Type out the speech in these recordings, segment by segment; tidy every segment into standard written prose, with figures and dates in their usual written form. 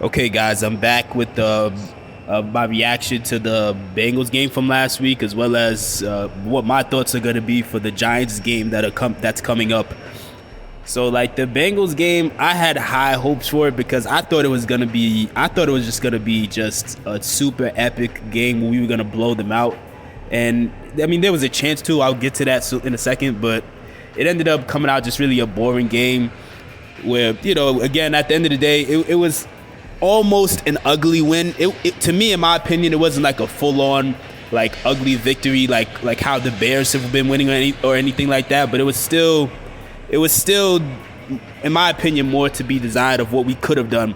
Okay, guys, I'm back with my reaction to the Bengals game from last week, as well as what my thoughts are going to be for the Giants game that's coming up. So, like the Bengals game, I had high hopes for it because I thought it was just gonna be just a super epic game where we were gonna blow them out, and I mean there was a chance to. I'll get to that in a second, but it ended up coming out just really a boring game where, again, at the end of the day, it was almost an ugly win. To me, in my opinion, it wasn't like a full-on like ugly victory like how the Bears have been winning or anything like that. But it was still, in my opinion, more to be desired of what we could have done.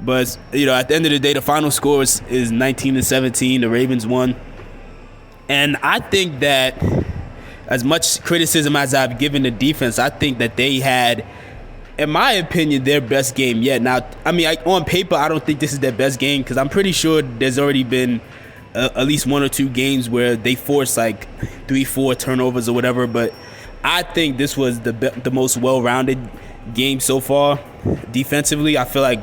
But at the end of the day, the final score is 19-17. The Ravens won, and I think that as much criticism as I've given the defense, I think that they had, in my opinion, their best game yet. Now, I mean, on paper, I don't think this is their best game because I'm pretty sure there's already been at least one or two games where they forced like 3-4 turnovers or whatever. But I think this was the most well-rounded game so far defensively. I feel like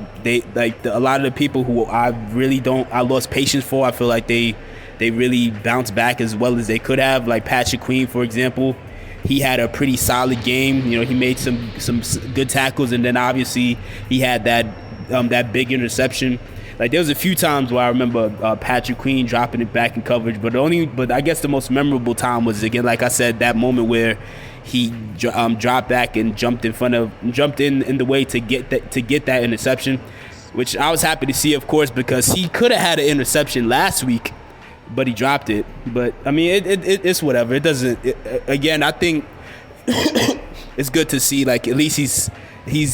a lot of the people who I lost patience for. I feel like they really bounced back as well as they could have. Like Patrick Queen, for example. He had a pretty solid game. He made some good tackles, and then obviously he had that big interception. Like there was a few times where I remember Patrick Queen dropping it back in coverage, but I guess the most memorable time was, again, like I said, that moment where he dropped back and jumped in the way to get that interception, which I was happy to see, of course, because he could have had an interception last week, but he dropped it. But I mean, it's whatever. It doesn't. Again, I think it's good to see. Like at least he's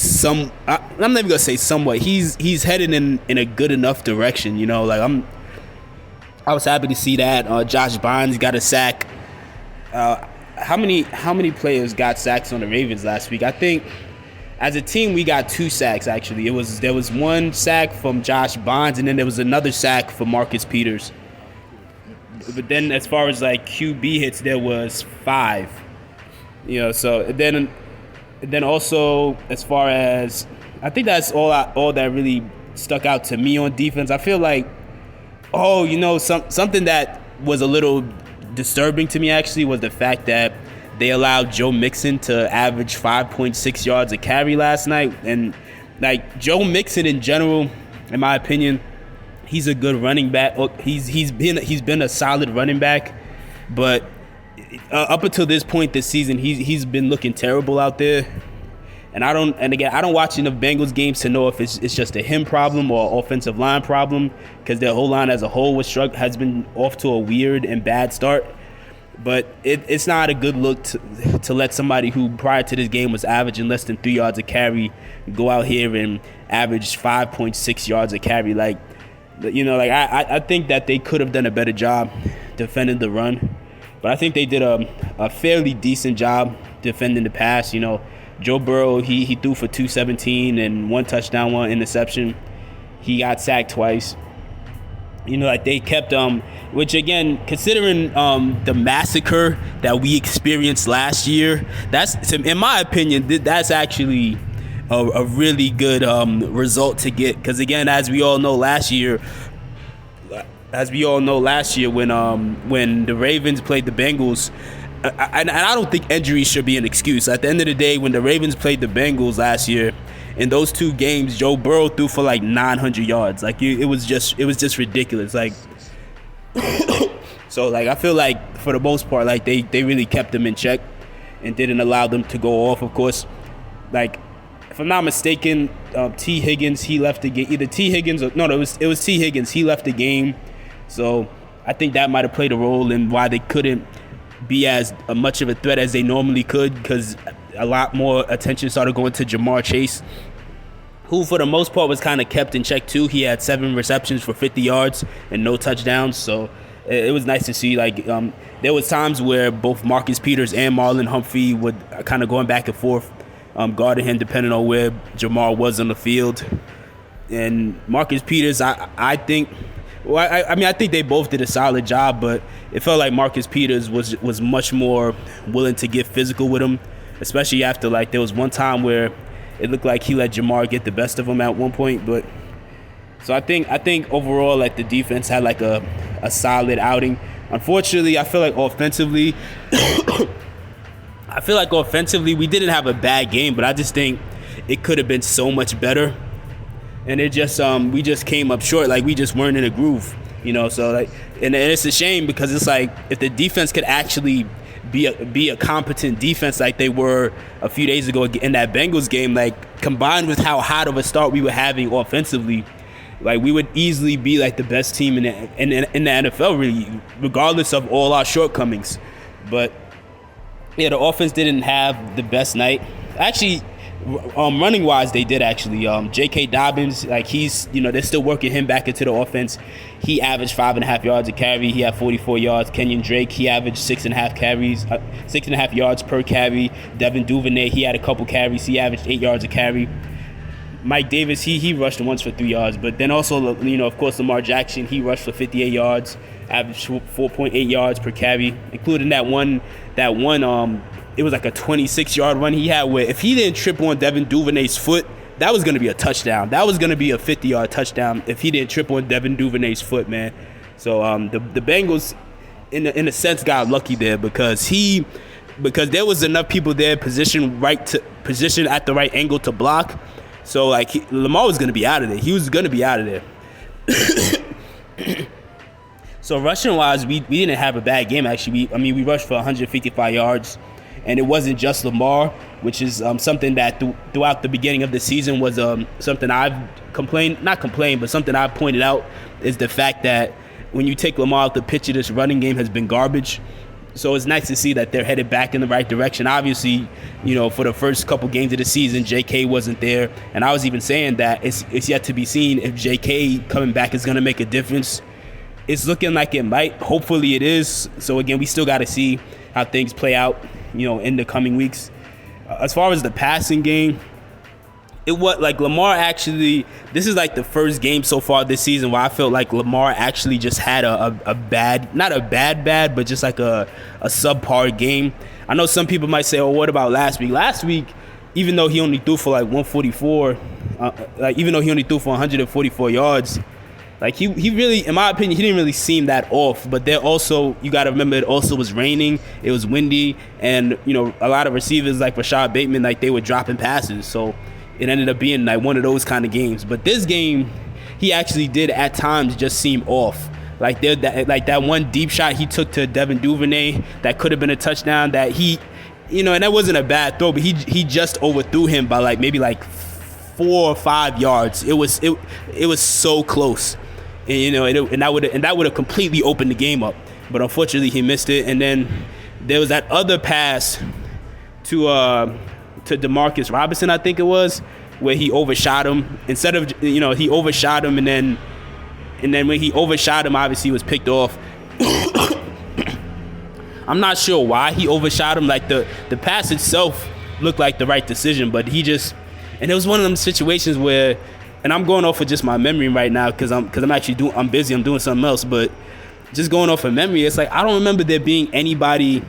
some. I'm not even gonna say somewhat. He's headed in a good enough direction. I was happy to see that. Josh Bynes got a sack. How many players got sacks on the Ravens last week? I think as a team we got 2 sacks actually. There was one sack from Josh Bynes, and then there was another sack for Marcus Peters. But then as far as like QB hits, there was 5. So then also as far as, I think that's all that really stuck out to me on defense. I feel like something that was a little disturbing to me actually was the fact that they allowed Joe Mixon to average 5.6 yards a carry last night. And like Joe Mixon in general, in my opinion, he's a good running back. He's been a solid running back, but up until this point this season, he's been looking terrible out there. And I don't watch enough Bengals games to know if it's just a him problem or offensive line problem, because their whole line as a whole has been off to a weird and bad start. But it's not a good look to let somebody who prior to this game was averaging less than 3 yards a carry go out here and average 5.6 yards a carry. I think that they could have done a better job defending the run, but I think they did a fairly decent job defending the pass. Joe Burrow, he threw for 217 and 1 touchdown, 1 interception. He got sacked twice. They kept which again, considering the massacre that we experienced last year, that's, in my opinion, that's actually a really good result to get, because again, as we all know last year when the Ravens played the Bengals, and I don't think injuries should be an excuse. At the end of the day, when the Ravens played the Bengals last year, in those 2 games, Joe Burrow threw for like 900 yards. Like it was just ridiculous. Like so, like I feel like for the most part, like they really kept them in check and didn't allow them to go off. Of course, like if I'm not mistaken, T. Higgins, he left the game. Either T. Higgins or no, it was T. Higgins. He left the game, so I think that might have played a role in why they couldn't be as much of a threat as they normally could, because a lot more attention started going to Jamar Chase, who for the most part was kind of kept in check too. He had 7 receptions for 50 yards and no touchdowns, so it was nice to see. Like there was times where both Marcus Peters and Marlon Humphrey would kind of going back and forth, guarding him depending on where Jamar was on the field. And Marcus Peters, I think they both did a solid job, but it felt like Marcus Peters was much more willing to get physical with him, especially after, like, there was one time where it looked like he let Jamar get the best of him at one point. But So I think overall, like, the defense had like a solid outing. Unfortunately, I feel like offensively, we didn't have a bad game, but I just think it could have been so much better. And it just we just came up short. Like, we just weren't in a groove, So like, and it's a shame because it's like, if the defense could actually be a competent defense like they were a few days ago in that Bengals game, like, combined with how hot of a start we were having offensively, like, we would easily be like the best team in the NFL, really, regardless of all our shortcomings. But yeah, the offense didn't have the best night. Actually, running wise, they did actually. J.K. Dobbins, like, he's, they're still working him back into the offense. He averaged 5.5 yards a carry. He had 44 yards. Kenyon Drake, he averaged 6.5 yards per carry. Devin Duvernay, he had a couple carries. He averaged 8 yards a carry. Mike Davis, he rushed once for 3 yards. But then also, of course, Lamar Jackson, he rushed for 58 yards, averaged 4.8 yards per carry, including that one. It was like a 26-yard run he had where if he didn't trip on Devin Duvernay's foot, that was going to be a touchdown. That was going to be a 50-yard touchdown if he didn't trip on Devin Duvernay's foot, man. So the Bengals, in a sense, got lucky there because there was enough people there positioned at the right angle to block. So, like, Lamar was going to be out of there. He was going to be out of there. So rushing-wise, we didn't have a bad game, actually. We rushed for 155 yards. And it wasn't just Lamar, which is something that throughout the beginning of the season was something I've something I've pointed out, is the fact that when you take Lamar out the picture, this running game has been garbage. So it's nice to see that they're headed back in the right direction. Obviously, for the first couple games of the season, J.K. wasn't there. And I was even saying that it's yet to be seen if J.K. coming back is going to make a difference. It's looking like it might. Hopefully it is. So, again, we still got to see how things play out, in the coming weeks. As far as the passing game, Lamar actually, this is like the first game so far this season where I felt like Lamar actually just had a bad, not a bad, but just like a subpar game. I know some people might say, oh, what about last week? Last week, even though he only threw for like 144, even though he only threw for 144 yards, like, he really, in my opinion, he didn't really seem that off. But there also, you got to remember, it also was raining. It was windy. And, a lot of receivers like Rashad Bateman, like, they were dropping passes. So it ended up being like one of those kind of games. But this game, he actually did at times just seem off. Like, that one deep shot he took to Devin Duvernay that could have been a touchdown that he, and that wasn't a bad throw, but he just overthrew him by maybe 4 or 5 yards. It was so close. And, and that would have completely opened the game up, but unfortunately he missed it. And then there was that other pass to Demarcus Robinson, I think it was, where he overshot him. Instead of he overshot him, and then when he overshot him, obviously he was picked off. I'm not sure why he overshot him. Like, the pass itself looked like the right decision, but and it was one of them situations where. And I'm going off of just my memory right now because I'm busy. I'm doing something else. But just going off of memory, it's like I don't remember there being anybody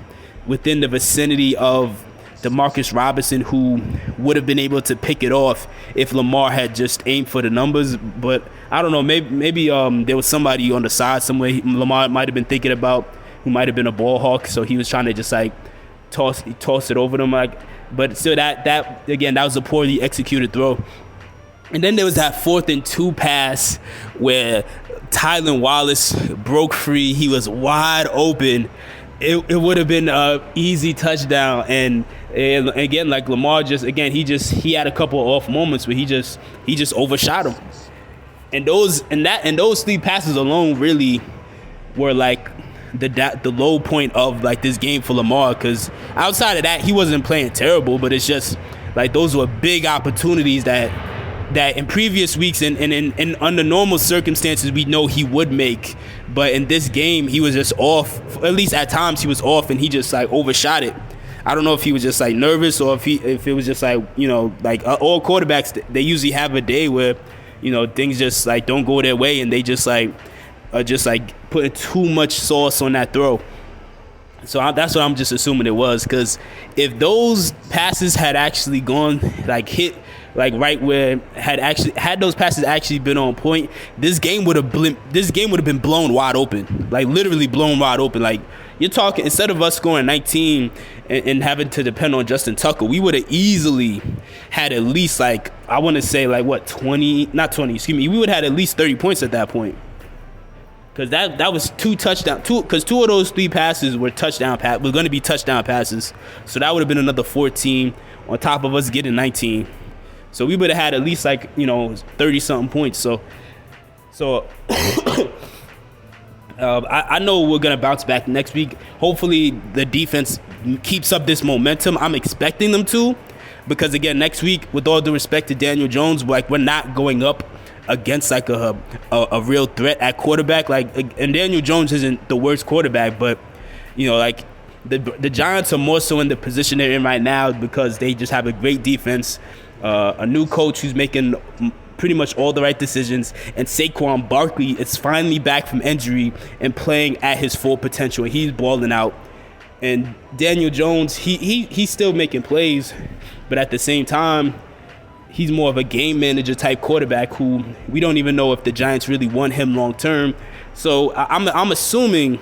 within the vicinity of Demarcus Robinson who would have been able to pick it off if Lamar had just aimed for the numbers. But I don't know. Maybe there was somebody on the side somewhere Lamar might have been thinking about who might have been a ball hawk. So he was trying to just toss it over them. But still, that again, that was a poorly executed throw. And then there was that 4th and 2 pass where Tylan Wallace broke free. He was wide open. It would have been an easy touchdown. And again, like, Lamar he had a couple of off moments where he just overshot him. And those 3 passes alone really were like the low point of like this game for Lamar, because outside of that he wasn't playing terrible, but it's just like those were big opportunities that in previous weeks and under normal circumstances we know he would make, but in this game he was just off. At least at times he was off, and he just like overshot it. I don't know if he was just like nervous or if it was just like all quarterbacks, they usually have a day where things just like don't go their way and they just like are just like putting too much sauce on that throw. So that's what I'm just assuming it was, because if those passes had actually gone like hit like right where had those passes actually been on point, this game would have been blown wide open, like literally blown wide open. Like you're talking, instead of us scoring 19 and having to depend on Justin Tucker, we would have easily had at least like, I want to say like what, 20, not 20, excuse me, we would have had at least 30 points at that point. Because that was because two of those 3 passes were going to be touchdown passes. So that would have been another 14 on top of us getting 19. So we would have had at least like, you know, 30 something points. So I know we're going to bounce back next week. Hopefully the defense keeps up this momentum. I'm expecting them to, because again, next week, with all due respect to Daniel Jones, like we're not going up against like a real threat at quarterback. Like, and Daniel Jones isn't the worst quarterback, but you know, like the Giants are more so in the position they're in right now because they just have a great defense, a new coach who's making pretty much all the right decisions, and Saquon Barkley is finally back from injury and playing at his full potential. He's balling out, and Daniel Jones, he's still making plays, but at the same time, he's more of a game manager type quarterback who we don't even know if the Giants really want him long term. So I'm assuming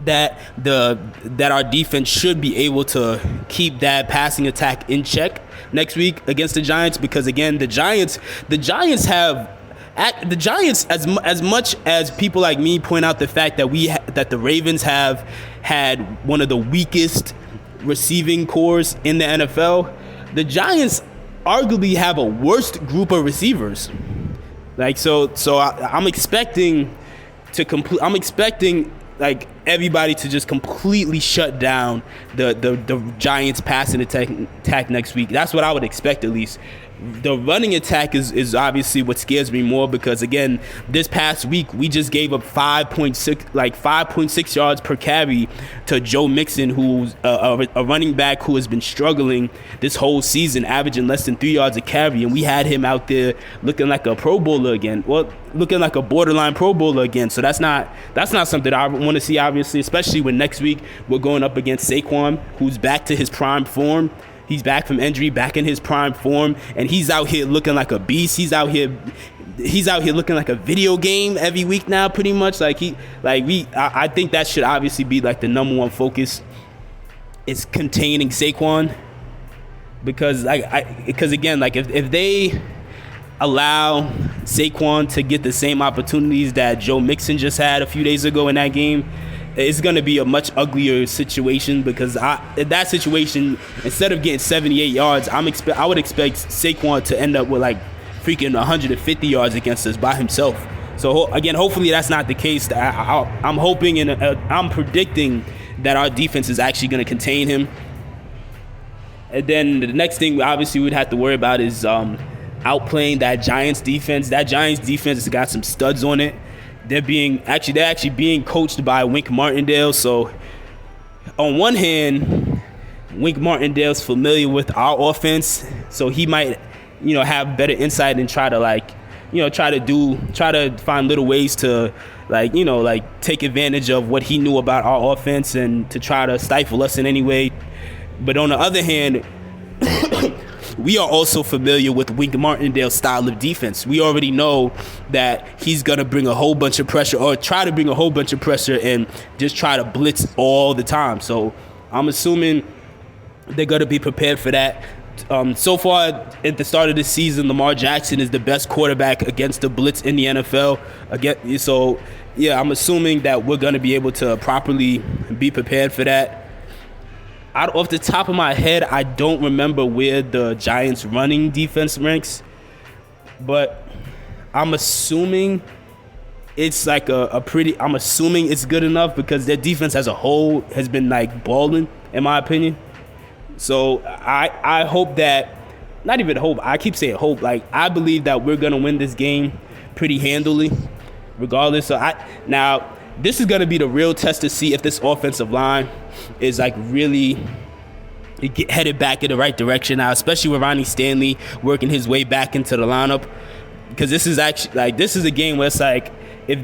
that our defense should be able to keep that passing attack in check next week against the Giants, because again, the Giants as much as people like me point out the fact that that the Ravens have had one of the weakest receiving cores in the NFL, the Giants arguably have a worst group of receivers. Like I'm expecting like everybody to just completely shut down the Giants passing attack next week. That's what I would expect, at least. The running attack is obviously what scares me more, because again, this past week we just gave up 5.6 yards per carry to Joe Mixon, who's a running back who has been struggling this whole season, averaging less than 3 yards a carry, and we had him out there looking like a Pro Bowler again. Well, looking like a borderline Pro Bowler again. So that's not something I want to see, obviously, especially when next week we're going up against Saquon, who's back to his prime form. He's back from injury, back in his prime form, and he's out here looking like a beast. He's out here looking like a video game every week now, pretty much. I think that should obviously be like the number one focus, is containing Saquon, because again, like if they allow Saquon to get the same opportunities that Joe Mixon just had a few days ago in that game, it's going to be a much uglier situation, because in that situation, instead of getting 78 yards, I would expect Saquon to end up with like freaking 150 yards against us by himself. So again, hopefully that's not the case. I'm hoping and I'm predicting that our defense is actually going to contain him. And then the next thing obviously we'd have to worry about is outplaying that Giants defense. That Giants defense has got some studs on it. They're actually being coached by Wink Martindale. So on one hand, Wink Martindale's familiar with our offense, so he might, you know, have better insight and try to find little ways to take advantage of what he knew about our offense and to try to stifle us in any way. But on the other hand, we are also familiar with Wink Martindale's style of defense. We already know that he's going to bring a whole bunch of pressure, or try to bring a whole bunch of pressure, and just try to blitz all the time. So I'm assuming they're going to be prepared for that. So far, at the start of the season, Lamar Jackson is the best quarterback against the blitz in the NFL. So, yeah, I'm assuming that we're going to be able to properly be prepared for that. Off the top of my head, I don't remember where the Giants' running defense ranks, but I'm assuming it's like I'm assuming it's good enough, because their defense as a whole has been like balling, in my opinion. So I hope that, not even hope, I keep saying hope, like I believe that we're going to win this game pretty handily, regardless. So now this is going to be the real test to see if this offensive line is like really headed back in the right direction now, especially with Ronnie Stanley working his way back into the lineup. Because this is a game where it's like, if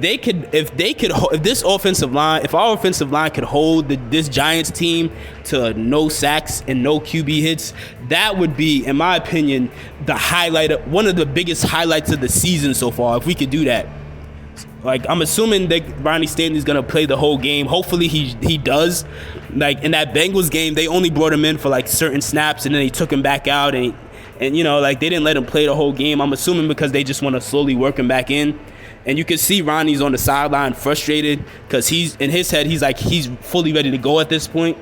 our offensive line could hold this Giants team to no sacks and no QB hits, that would be, in my opinion, one of the biggest highlights of the season so far. If we could do that. Like, I'm assuming that Ronnie Stanley's gonna play the whole game. Hopefully he does. Like, in that Bengals game, they only brought him in for like certain snaps, and then they took him back out, and you know, like, they didn't let him play the whole game. I'm assuming because they just want to slowly work him back in. And you can see Ronnie's on the sideline frustrated because in his head he's fully ready to go at this point.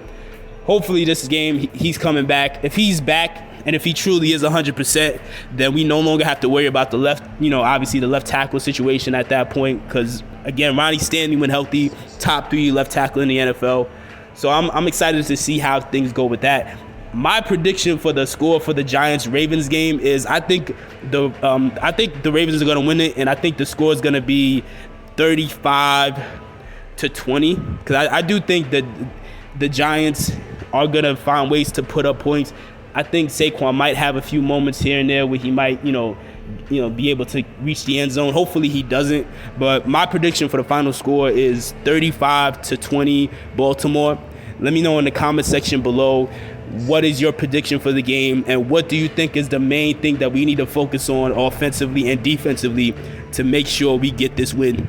Hopefully this game he's coming back. If he's back, and if he truly is 100%, then we no longer have to worry about the left, obviously the left tackle situation at that point. Because, again, Ronnie Stanley, when healthy, top 3 left tackle in the NFL. So I'm excited to see how things go with that. My prediction for the score for the Giants-Ravens game is I think the Ravens are going to win it, and I think the score is going to be 35-20. Because I do think that the Giants are going to find ways to put up points. I think Saquon might have a few moments here and there where he might, be able to reach the end zone. Hopefully he doesn't. But my prediction for the final score is 35-20 Baltimore. Let me know in the comment section below, what is your prediction for the game, and what do you think is the main thing that we need to focus on offensively and defensively to make sure we get this win?